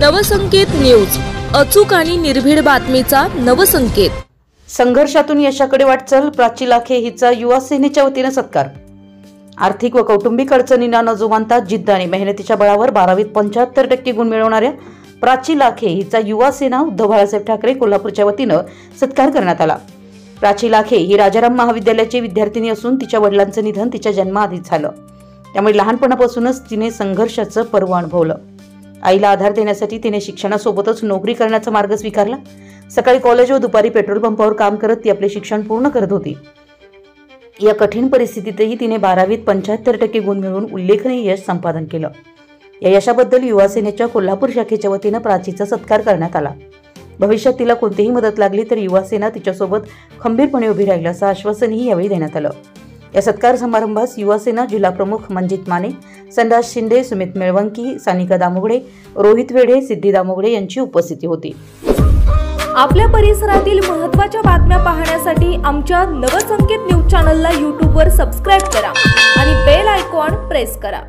Navsanket news, अचूक आणि निर्भीड बातमीचा नवसंकेत। संघर्षातून यशाकडे वाटचाल, प्राची लाखे हिचा युवा सेनेच्या वतीने सत्कार। आर्थिक व कौटुंबिक अडचणींना न जुमानता जिद्द आणि मेहनतीच्या बळावर 12वीत 75% गुण मिळवणाऱ्या प्राची लाखे हिचा युवा सेना उद्धव बाळासाहेब ठाकरे कोल्हापूरच्या वतीने सत्कार करण्यात आला। प्राची लाखे ही राजाराम महाविद्यालयाची विद्यार्थिनी असून तिच्या वडिलांचे निधन तिच्या जन्माआधीच झालं, त्यामुळे लहानपणापासूनच तिने संघर्षाचं पर्व अनुभवलं। आईला आधार देण्यासाठी तिने शिक्षणासोबतच नोकरी करण्याचा मार्ग स्वीकारला। सकाळी कॉलेज व दुपारी पेट्रोल पंपावर काम करत ती आपले शिक्षण पूर्ण करत होती। या कठीण परिस्थितीतही तिने 12वीत 75% गुण मिळवून उल्लेखनीय यश संपादन केलं। या यशाबद्दल युवा सेनेच्या कोल्हापूर शाखेच्या वतीने प्राचीचा सत्कार करण्यात आला। भविष्यात तिला कोणतीही मदत लागली तर युवा सेना तिच्यासोबत खंबीरपणे उभी राहील असं आश्वासनही यावेळी देण्यात आलं। या सत्कार समारंभास युवा सेना जिल्हा प्रमुख मंजित माने, संडास शिंदे, सुमित मेळवंकी, सानिका दामुगडे, रोहित वेढे, सिद्धी दामुगडे यांची उपस्थिती होती। आपल्या परिसरातील महत्त्वाच्या बातम्या पाहण्यासाठी आमच्या नवसंकेत न्यूज चॅनलला YouTube वर सबस्क्राइब करा आणि बेल आयकॉन प्रेस करा।